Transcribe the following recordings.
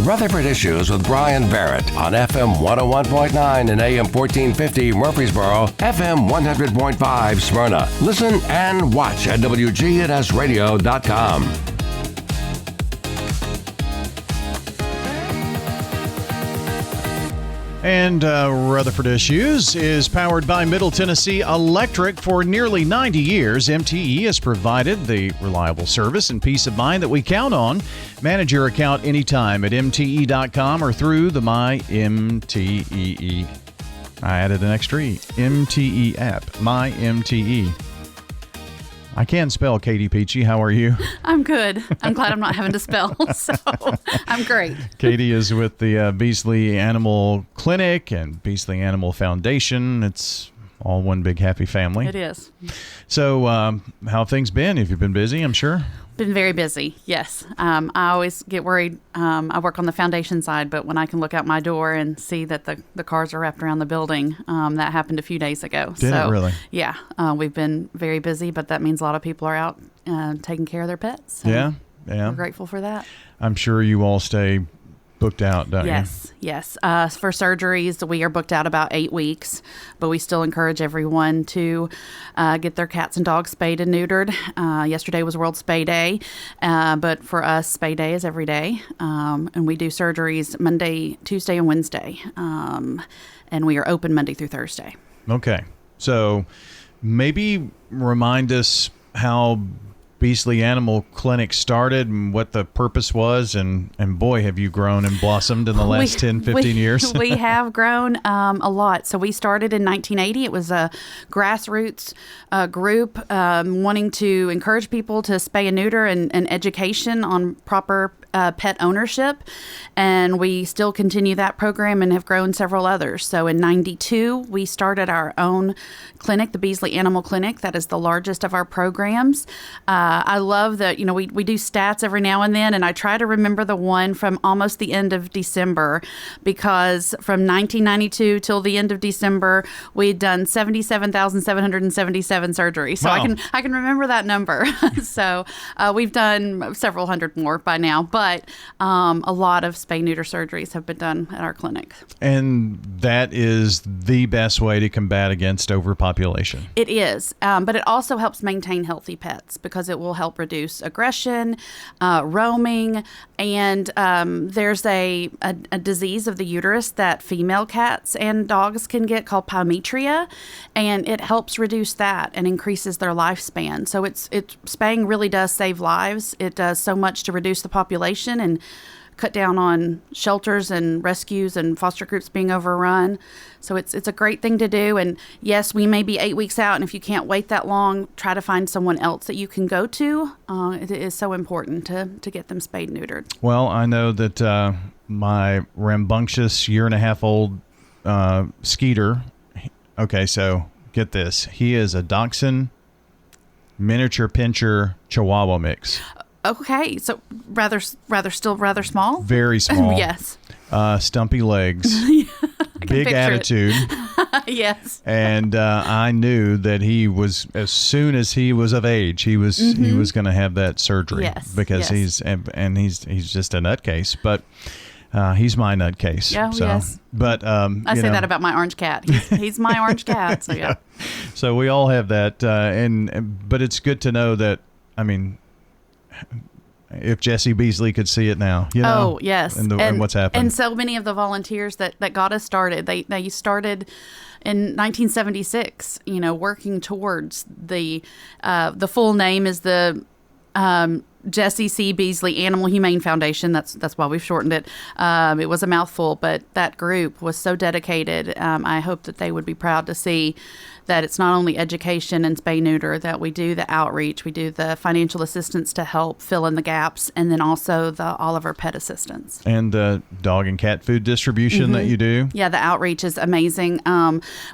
Rutherford Issues with Brian Barrett on FM 101.9 and AM 1450 Murfreesboro, FM 100.5 Smyrna. Listen and watch at WGNSradio.com. And Rutherford Issues is powered by Middle Tennessee Electric. For nearly 90 years, MTE has provided the reliable service and peace of mind that we count on. Manage your account anytime at MTE.com or through the My MTE. I added an extra E. MTE app. My MTE. I can spell, Katie Peachy. How are you? I'm good. I'm glad I'm not having to spell, so I'm great. Katie is with the Beesley Animal Clinic and Beesley Animal Foundation. It's all one big happy family. It is. So how have things been? Have you been busy, I'm sure? Been very busy, yes. I always get worried. I work on the foundation side, but when I can look out my door and see that the cars are wrapped around the building, that happened a few days ago. Did it really? Yeah. We've been very busy, but that means a lot of people are out taking care of their pets. So yeah. We're grateful for that. I'm sure you all stay booked out, don't you? Yes. For surgeries, we are booked out about 8 weeks, but we still encourage everyone to get their cats and dogs spayed and neutered. Yesterday was World Spay Day, but for us, Spay Day is every day, and we do surgeries Monday, Tuesday, and Wednesday, and we are open Monday through Thursday. Okay. So maybe remind us how Beesley Animal Clinic started and what the purpose was, and boy, have you grown and blossomed in the last 10, 15 years. We have grown a lot. So we started in 1980. It was a grassroots group wanting to encourage people to spay and neuter and education on proper pet ownership, and we still continue that program and have grown several others. So in 92, we started our own clinic, the Beesley Animal Clinic. That is the largest of our programs. I love that, we do stats every now and then, and I try to remember the one from almost the end of December, because from 1992 till the end of December, we had done 77,777 surgeries. So wow. I can remember that number. So we've done several hundred more by now, but a lot of spay-neuter surgeries have been done at our clinic. And that is the best way to combat against overpopulation. It is, but it also helps maintain healthy pets because it will help reduce aggression, roaming, and there's a disease of the uterus that female cats and dogs can get called pyometra, and it helps reduce that and increases their lifespan. So spaying really does save lives. It does so much to reduce the population and cut down on shelters and rescues and foster groups being overrun. So it's a great thing to do. And yes, we may be 8 weeks out, and if you can't wait that long, try to find someone else that you can go to. It is so important to get them spayed and neutered. Well, I know that my rambunctious 1.5-year-old Skeeter, okay, so get this. He is a Dachshund miniature pinscher Chihuahua mix. Okay, so rather small? Very small. Yes. Stumpy legs. Big attitude. Yes. And I knew that he was, as soon as he was of age, he was going to have that surgery. Yes. Because he's just a nutcase. But he's my nutcase. Yeah, so, yes. But I say that about my orange cat. He's my orange cat. So yeah. So we all have that, but it's good to know that. I mean, if Jesse Beesley could see it now, Oh, yes. And what's happened. And so many of the volunteers that got us started, they started in 1976, working towards the full name is the Jesse C. Beesley Animal Humane Foundation. That's why we've shortened it. It was a mouthful, but that group was so dedicated. I hope that they would be proud to see that it's not only education and spay neuter, that we do the outreach, we do the financial assistance to help fill in the gaps, and then also all of our pet assistance. And the dog and cat food distribution that you do. Yeah, the outreach is amazing.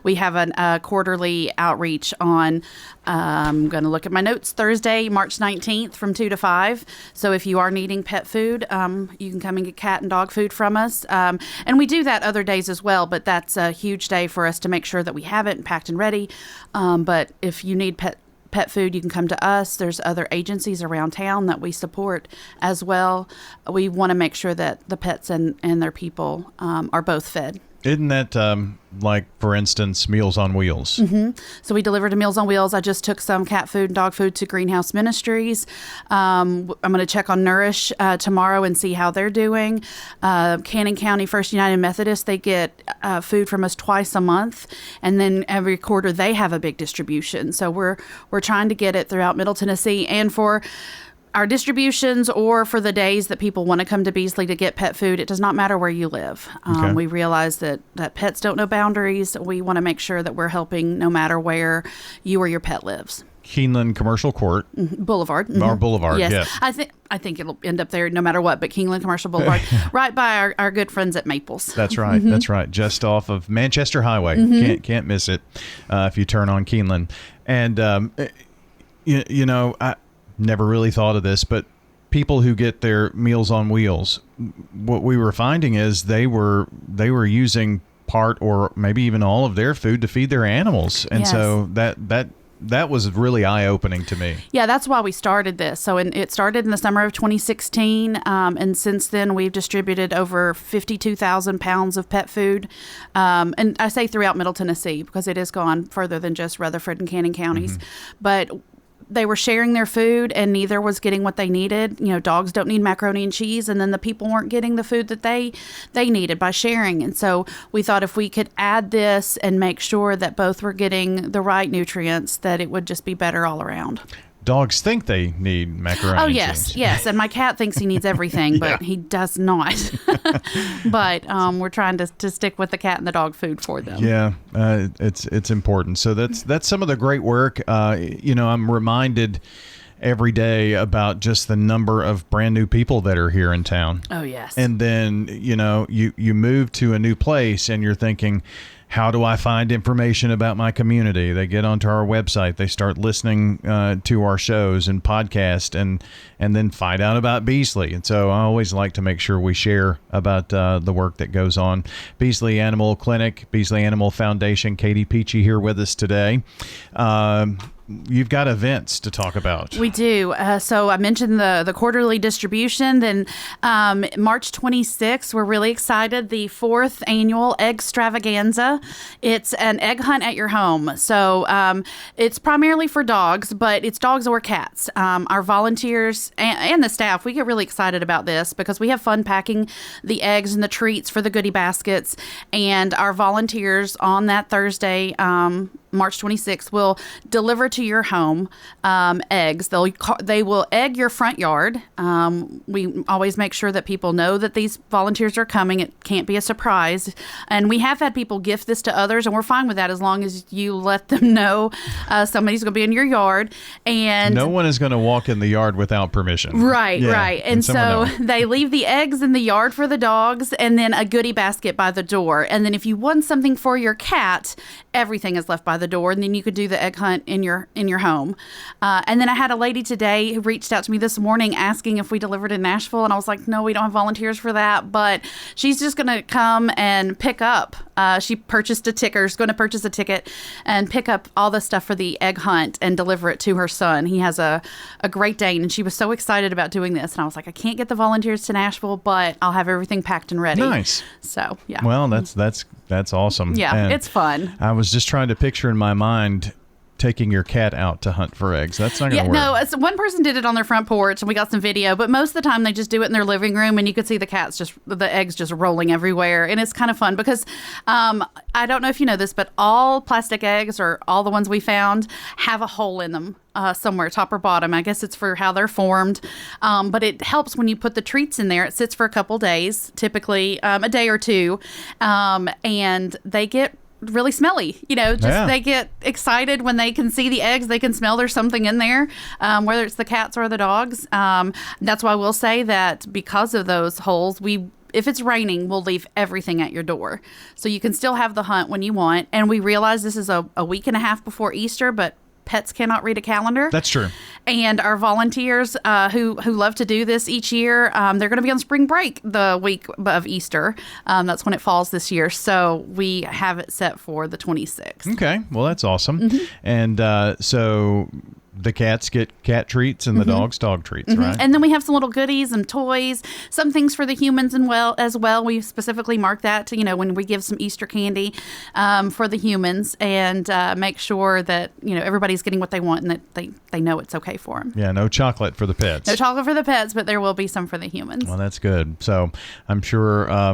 We have a quarterly outreach on, I'm going to look at my notes, Thursday, March 19th from 2 to 5. So if you are needing pet food, you can come and get cat and dog food from us. And we do that other days as well, but that's a huge day for us to make sure that we have it packed and ready. But if you need pet pet food, you can come to us. There's other agencies around town that we support as well. We want to make sure that the pets and their people are both fed. Isn't that like, for instance, Meals on Wheels? Mm-hmm. So we deliver to Meals on Wheels. I just took some cat food and dog food to Greenhouse Ministries. I'm going to check on Nourish tomorrow and see how they're doing. Cannon County First United Methodist, they get food from us twice a month, and then every quarter they have a big distribution. So we're trying to get it throughout Middle Tennessee, and for our distributions or for the days that people want to come to Beesley to get pet food, it does not matter where you live. Okay. We realize that pets don't know boundaries. We want to make sure that we're helping no matter where you or your pet lives. Keeneland Commercial Court. Boulevard. Or Boulevard, yes. yeah. I think it'll end up there no matter what, but Keeneland Commercial Boulevard, right by our good friends at Maples. That's right. Mm-hmm. That's right. Just off of Manchester Highway. Mm-hmm. Can't miss it if you turn on Keeneland. And, I never really thought of this, but people who get their Meals on Wheels, what we were finding is they were using part or maybe even all of their food to feed their animals. And so that was really eye-opening to me. Yeah, that's why we started this. So it started in the summer of 2016, and since then we've distributed over 52,000 pounds of pet food. And I say throughout Middle Tennessee because it has gone further than just Rutherford and Cannon counties. Mm-hmm. But they were sharing their food and neither was getting what they needed. Dogs don't need macaroni and cheese, and then the people weren't getting the food that they needed by sharing. And so we thought if we could add this and make sure that both were getting the right nutrients, that it would just be better all around. Dogs think they need macaroni and cheese. Yes. And my cat thinks he needs everything, but he does not. But we're trying to stick with the cat and the dog food for them. Yeah, it's important. So that's some of the great work. I'm reminded every day about just the number of brand new people that are here in town. Oh, yes. And then, you move to a new place and you're thinking, how do I find information about my community? They get onto our website. They start listening to our shows and podcasts and then find out about Beesley. And so I always like to make sure we share about the work that goes on. Beesley Animal Clinic, Beesley Animal Foundation, Katie Peachy here with us today. You've got events to talk about. We do. So I mentioned the quarterly distribution. Then March 26th, we're really excited. The 4th annual Egg Extravaganza. It's an egg hunt at your home. So it's primarily for dogs, but it's dogs or cats. Our volunteers and the staff, we get really excited about this because we have fun packing the eggs and the treats for the goodie baskets. And our volunteers on that Thursday, March 26th, will deliver to your home eggs. They will egg your front yard. We always make sure that people know that these volunteers are coming. It can't be a surprise. And we have had people gift this to others, and we're fine with that as long as you let them know somebody's going to be in your yard. And no one is going to walk in the yard without permission. Right. And so they leave the eggs in the yard for the dogs and then a goodie basket by the door. And then if you want something for your cat, everything is left by the door, and then you could do the egg hunt in your home. And then I had a lady today who reached out to me this morning asking if we delivered in Nashville, and I was like, no, we don't have volunteers for that, but she's just going to come and pick up. She purchased a ticket, or is going to purchase a ticket and pick up all the stuff for the egg hunt and deliver it to her son. He has a Great Dane, and she was so excited about doing this, and I was like, I can't get the volunteers to Nashville, but I'll have everything packed and ready. Nice. So, yeah. Well, that's awesome. Yeah, and it's fun. I was just trying to picture in my mind taking your cat out to hunt for eggs. That's not going to work. No, one person did it on their front porch, and we got some video, but most of the time they just do it in their living room, and you could see the eggs just rolling everywhere, and it's kind of fun because I don't know if you know this, but all plastic eggs, or all the ones we found, have a hole in them. Somewhere, top or bottom. I guess it's for how they're formed. But it helps when you put the treats in there. It sits for a couple days, typically a day or two, and they get really smelly. They get excited when they can see the eggs. They can smell there's something in there, whether it's the cats or the dogs. That's why we'll say that because of those holes, if it's raining, we'll leave everything at your door. So you can still have the hunt when you want. And we realize this is a week and a half before Easter, but pets cannot read a calendar. That's true. And our volunteers who love to do this each year, they're going to be on spring break the week of Easter. That's when it falls this year. So we have it set for the 26th. Okay. Well, that's awesome. Mm-hmm. And so the cats get cat treats and the dogs dog treats, right? And then we have some little goodies and toys, some things for the humans as well. We specifically mark that, when we give some Easter candy for the humans and make sure that, everybody's getting what they want and that they know it's okay for them. Yeah, no chocolate for the pets. No chocolate for the pets, but there will be some for the humans. Well, that's good. So I'm sure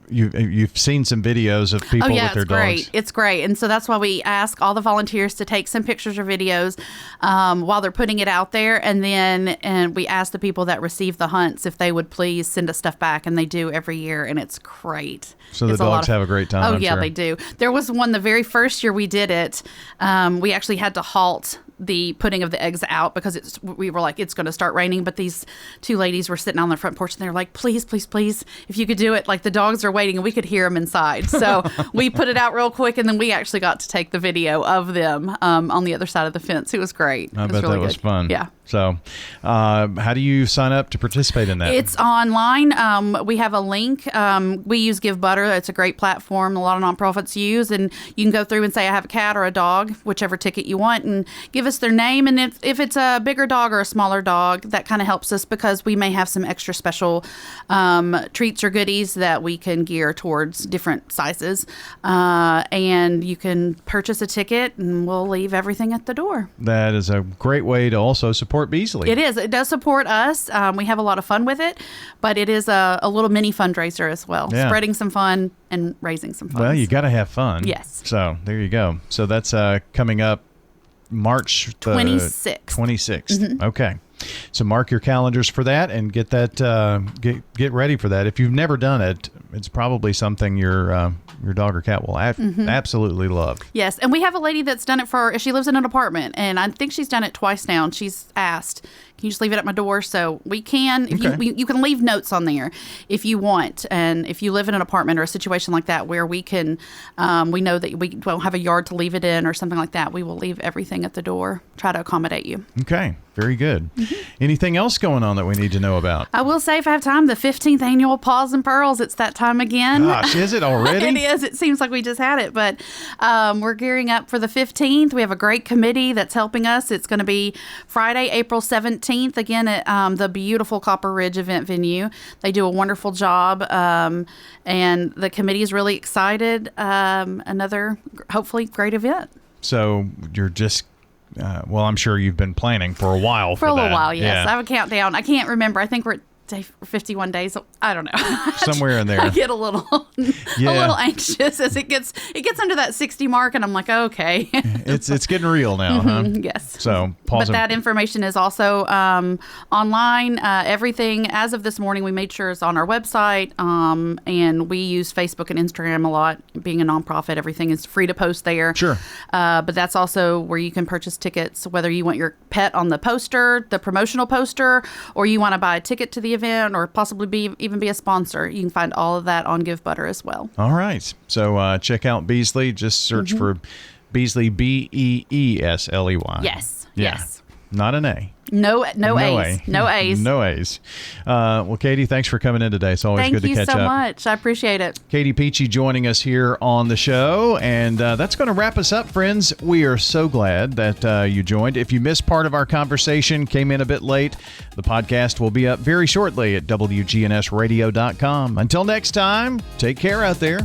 you've seen some videos of people with their dogs. It's great. And so that's why we ask all the volunteers to take some pictures or videos while they're putting it out there. And we ask the people that receive the hunts if they would please send us stuff back. And they do every year. And it's great. So the dogs have a great time. Oh, yeah, they do. There was one the very first year we did it. We actually had to halt the putting of the eggs out because we were like, it's going to start raining. But these two ladies were sitting on the front porch and they were like, please, please, please, if you could do it. Like the dogs are waiting and we could hear them inside. So we put it out real quick and then we actually got to take the video of them on the other side of the fence. It was great. I bet that was fun. Yeah. So how do you sign up to participate in that? It's online. We have a link. We use Give Butter. It's a great platform a lot of nonprofits use. And you can go through and say, I have a cat or a dog, whichever ticket you want, and give us their name. And if it's a bigger dog or a smaller dog, that kind of helps us because we may have some extra special treats or goodies that we can gear towards different sizes. And you can purchase a ticket and we'll leave everything at the door. That is a great way to also support Beesley. It is. It does support us. We have a lot of fun with it, but it is a little mini fundraiser as well. Yeah. Spreading some fun and raising some funds. Well, you got to have fun. Yes. So there you go. So that's coming up March 26th. 26th. Okay. So mark your calendars for that and get that get ready for that. If you've never done it, it's probably something your dog or cat will absolutely love. Yes, and we have a lady that's done it she lives in an apartment, and I think she's done it twice now, and she's asked, can you just leave it at my door? So we can. You can leave notes on there if you want, and if you live in an apartment or a situation like that where we can, we know that we don't have a yard to leave it in or something like that, we will leave everything at the door, try to accommodate you. Okay, very good. Anything else going on that we need to know about? I will say, if I have time, the 15th annual Paws and Pearls, it's that time again. Gosh, is it already? It is. It seems like we just had it, but we're gearing up for the 15th. We have a great committee that's helping us. It's going to be Friday, April 17th, again at the beautiful Copper Ridge event venue. They do a wonderful job, and the committee is really excited. Another, hopefully, great event. So you're just... well, I'm sure you've been planning for a while for a little that. while, yes. Yeah. I have a countdown. I can't remember. I think we're at day 51 days. I don't know. Somewhere in there. I get a little anxious as it gets under that 60 mark, and I'm like, okay. It's getting real now, huh? Yes. So but that information is also online. Everything as of this morning, we made sure is on our website, and we use Facebook and Instagram a lot. Being a nonprofit, everything is free to post there. Sure. But that's also where you can purchase tickets, whether you want your pet on the poster, the promotional poster, or you want to buy a ticket to the event or possibly even be a sponsor. You can find all of that on Give Butter as well. All right. So check out Beesley. Just search for Beesley, Beesley. Yes. Yeah. Yes. Not an A. No A's. No A's. No A's. Well, Katie, thanks for coming in today. It's always good to catch up. Thank you so much. I appreciate it. Katie Peachy joining us here on the show. And that's going to wrap us up, friends. We are so glad that you joined. If you missed part of our conversation, came in a bit late, the podcast will be up very shortly at WGNSradio.com. Until next time, take care out there.